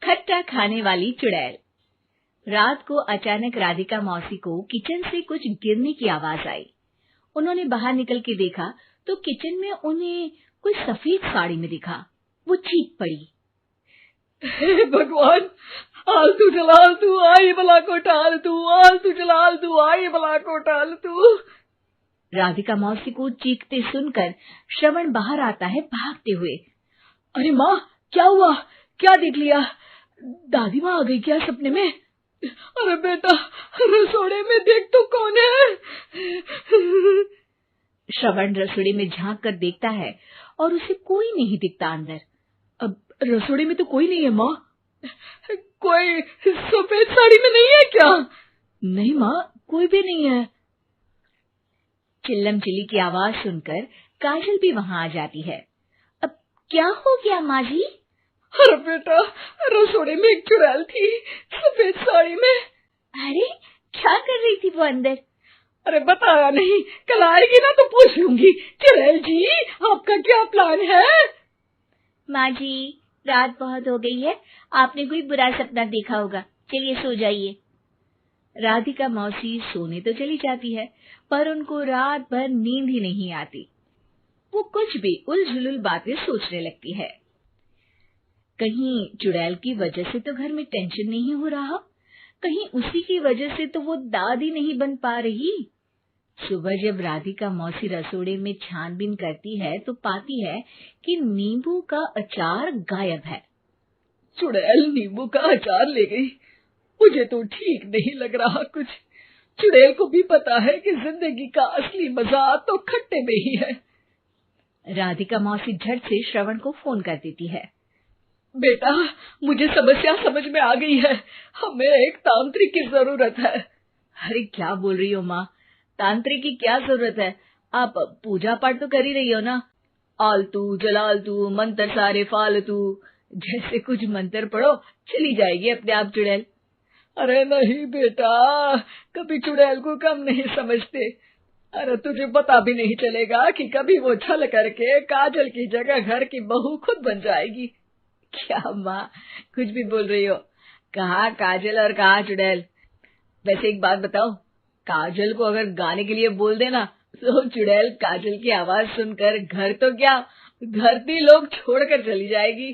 खट्टा खाने वाली चुड़ैल। रात को अचानक राधिका मौसी को किचन से कुछ गिरने की आवाज आई। उन्होंने बाहर निकल के देखा तो किचन में उन्हें कोई सफेद साड़ी में दिखा। वो चीख पड़ी, हे भगवान, आलतू जलाल तू आई बला को टाल तू, आलतू जलाल तू आई बला को टाल तू। राधिका मौसी को चीखते सुनकर श्रवण बाहर आता है भागते हुए। अरे माँ, क्या हुआ? क्या देख लिया? दादी माँ आ गई क्या सपने में? अरे बेटा, रसोड़े में देख तो कौन है? श्रवण रसोड़े में झांक कर देखता है और उसे कोई नहीं दिखता अंदर। अब रसोड़े में तो कोई नहीं है माँ। कोई सफेद साड़ी में नहीं है क्या? नहीं माँ, कोई भी नहीं है। चिल्लम चिल्ली की आवाज सुनकर काजल भी वहां आ जाती है। अब क्या हो गया माँ जी? अरे बेटा, रसोड़े में एक चुड़ैल थी सफेद साड़ी में। अरे क्या कर रही थी वो अंदर? अरे बताया नहीं, कल आएगी ना तो पूछ लूंगी। चुड़ैल जी, आपका क्या प्लान है? माँ जी, रात बहुत हो गई है, आपने कोई बुरा सपना देखा होगा, चलिए सो जाइए। राधिका मौसी सोने तो चली जाती है, पर उनको रात भर नींद ही नहीं आती। वो कुछ भी उलझुल बातें सोचने लगती है। कहीं चुड़ैल की वजह से तो घर में टेंशन नहीं हो रहा, कहीं उसी की वजह से तो वो दादी नहीं बन पा रही। सुबह जब राधिका मौसी रसोड़े में छानबीन करती है तो पाती है कि नींबू का अचार गायब है। चुड़ैल नींबू का अचार ले गई, मुझे तो ठीक नहीं लग रहा कुछ। चुड़ैल को भी पता है कि जिंदगी का असली मजा तो खट्टे में ही है। राधिका मौसी झट से श्रवण को फोन कर देती है। बेटा, मुझे समस्या समझ में आ गई है, हमें एक तांत्रिक की जरूरत है। अरे क्या बोल रही हो माँ, तांत्रिक की क्या जरूरत है? आप पूजा पाठ तो कर ही रही हो ना। आलतू जलालतू मंत्र सारे फालतू जैसे कुछ मंत्र पढ़ो, चली जाएगी अपने आप चुड़ैल। अरे नहीं बेटा, कभी चुड़ैल को कम नहीं समझते। अरे तुझे पता भी नहीं चलेगा कि कभी वो छल करके काजल की जगह घर की बहू खुद बन जाएगी। क्या माँ, कुछ भी बोल रही हो? कहाँ काजल और कहाँ चुड़ैल? वैसे एक बात बताओ, काजल को अगर गाने के लिए बोल देना तो चुड़ैल काजल की आवाज सुनकर घर तो क्या धरती लोग छोड़कर चली जाएगी।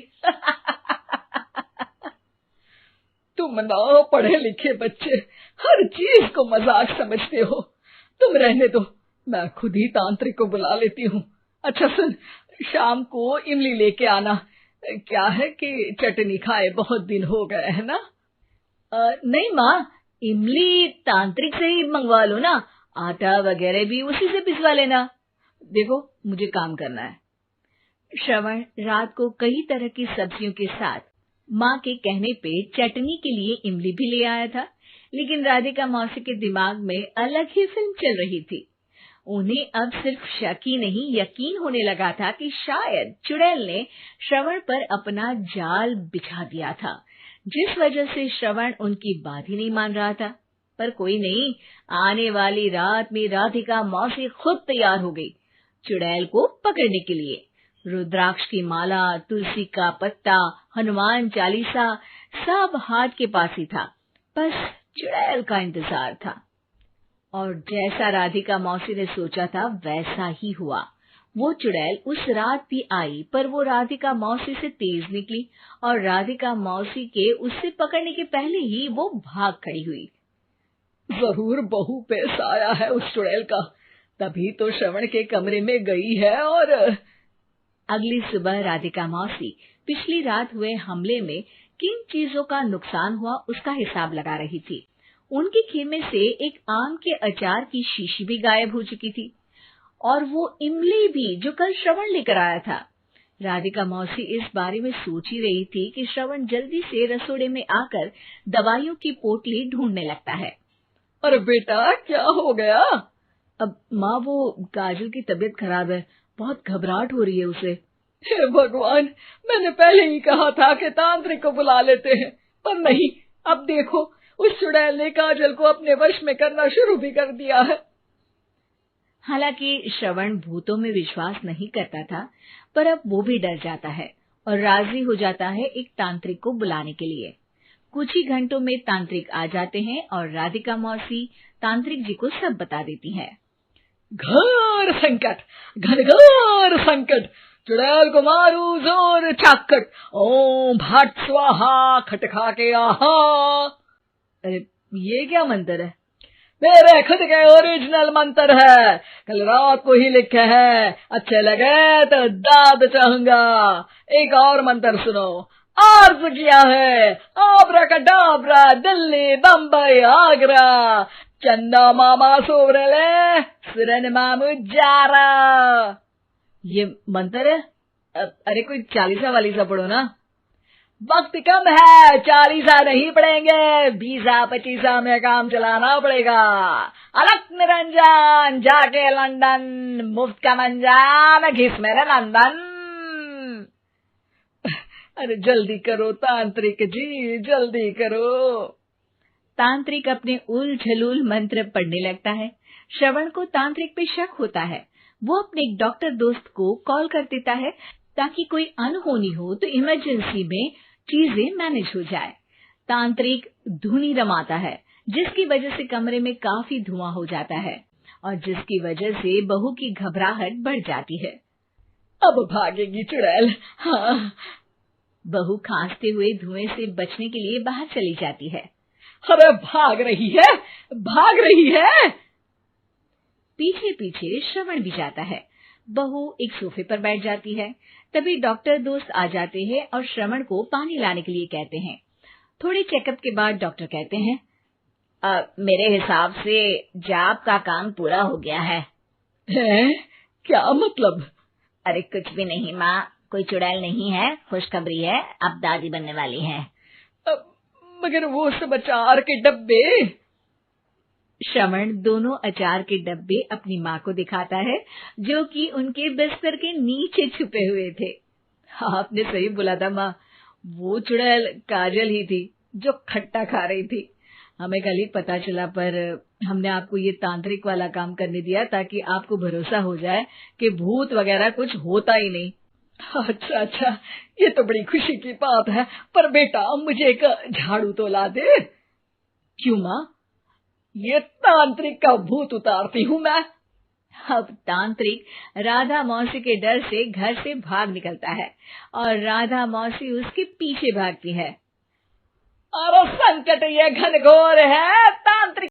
तुम ना पढ़े लिखे बच्चे हर चीज को मजाक समझते हो। तुम रहने दो, मैं खुद ही तांत्रिक को बुला लेती हूँ। अच्छा सुन, शाम को इमली लेके आना। क्या है कि चटनी खाए बहुत दिन हो गए है ना? नहीं माँ, इमली तांत्रिक से ही मंगवा लो ना, आटा वगैरह भी उसी से पिसवा लेना। देखो मुझे काम करना है। श्रवण रात को कई तरह की सब्जियों के साथ माँ के कहने पे चटनी के लिए इमली भी ले आया था, लेकिन राधिका मौसी के दिमाग में अलग ही फिल्म चल रही थी। उन्हें अब सिर्फ शक ही नहीं यकीन होने लगा था कि शायद चुड़ैल ने श्रवण पर अपना जाल बिछा दिया था, जिस वजह से श्रवण उनकी बात ही नहीं मान रहा था। पर कोई नहीं, आने वाली रात में राधिका मौसी खुद तैयार हो गई चुड़ैल को पकड़ने के लिए। रुद्राक्ष की माला, तुलसी का पत्ता, हनुमान चालीसा सब हाथ के पास ही था, बस चुड़ैल का इंतजार था। और जैसा राधिका मौसी ने सोचा था वैसा ही हुआ। वो चुड़ैल उस रात भी आई, पर वो राधिका मौसी से तेज निकली और राधिका मौसी के उससे पकड़ने के पहले ही वो भाग खड़ी हुई। जरूर बहू पे साया है उस चुड़ैल का, तभी तो श्रवण के कमरे में गई है। और अगली सुबह राधिका मौसी पिछली रात हुए हमले में किन चीजों का नुकसान हुआ उसका हिसाब लगा रही थी। उनके खेमे से एक आम के अचार की शीशी भी गायब हो चुकी थी और वो इमली भी जो कल श्रवण लेकर आया था। राधिका मौसी इस बारे में सोच ही रही थी कि श्रवण जल्दी से रसोड़े में आकर दवाइयों की पोटली ढूंढने लगता है। अरे बेटा, क्या हो गया? अब माँ, वो काजल की तबीयत खराब है, बहुत घबराहट हो रही है उसे। हे भगवान, मैंने पहले ही कहा था कि तांत्रिक को बुला लेते हैं, पर नहीं, अब देखो उस चुड़ैल ने काजल को अपने वश में करना शुरू भी कर दिया है। हालांकि श्रवण भूतों में विश्वास नहीं करता था, पर अब वो भी डर जाता है। और राजी हो जाता है एक तांत्रिक को बुलाने के लिए। कुछ ही घंटों में तांत्रिक आ जाते हैं और राधिका मौसी तांत्रिक जी को सब बता देती है। घोर संकट, घनघोर संकट, चुड़ैल को मारू जोर चाकट, ओम भट स्वाहा खटखा के आहा। अरे ये क्या मंत्र है? मेरे खुद के ओरिजिनल मंत्र है, कल रात को ही लिखे हैं, अच्छे लगे तो दाद चाहूंगा। एक और मंत्र सुनो। अर्ज किया है आब्राकडाब्रा, दिल्ली बम्बई आगरा, चंदा मामा सोवरले सुरन मामू जारा। ये मंत्र है? अरे कोई 40 वालीसा पढ़ो ना। वक्त कम है, 40 नहीं पड़ेंगे, 20-25 में काम चलाना पड़ेगा। अलग निरंजन जाके लंदन, मुफ्त का मंजान घिस मेरे नंदन। अरे जल्दी करो तांत्रिक जी, जल्दी करो। तांत्रिक अपने उल झलूल मंत्र पढ़ने लगता है। श्रवण को तांत्रिक पे शक होता है। वो अपने एक डॉक्टर दोस्त को कॉल कर देता है ताकि कोई अनहोनी हो तो इमरजेंसी में चीजें मैनेज हो जाए। तांत्रिक धुनी रमाता है, जिसकी वजह से कमरे में काफी धुआं हो जाता है और जिसकी वजह से बहू की घबराहट बढ़ जाती है। अब भागेगी चुड़ैल। हाँ। बहू खांसते हुए धुएं से बचने के लिए बाहर चली जाती है। अरे भाग रही है, भाग रही है। पीछे पीछे श्रवण भी जाता है। बहू एक सोफे पर बैठ जाती है। तभी डॉक्टर दोस्त आ जाते हैं और श्रवण को पानी लाने के लिए कहते हैं। थोड़े चेकअप के बाद डॉक्टर कहते हैं, मेरे हिसाब से जाप का काम पूरा हो गया है। क्या मतलब? अरे कुछ भी नहीं माँ, कोई चुड़ैल नहीं है, खुशखबरी है, अब दादी बनने वाली है। मगर वो सब अचार के डब्बे। श्रवण दोनों अचार के डब्बे अपनी माँ को दिखाता है, जो कि उनके बिस्तर के नीचे छुपे हुए थे। आपने सही बोला था माँ, वो चुड़ैल काजल ही थी जो खट्टा खा रही थी। हमें कल ही पता चला, पर हमने आपको ये तांत्रिक वाला काम करने दिया ताकि आपको भरोसा हो जाए कि भूत वगैरह कुछ होता ही नहीं। अच्छा अच्छा, ये तो बड़ी खुशी की बात है, पर बेटा मुझे एक झाड़ू तो ला दे। क्यों माँ? ये तांत्रिक का भूत उतारती हूँ मैं। अब तांत्रिक राधा मौसी के डर से घर से भाग निकलता है और राधा मौसी उसके पीछे भागती है। अरे संकट ये घनघोर है, तांत्रिक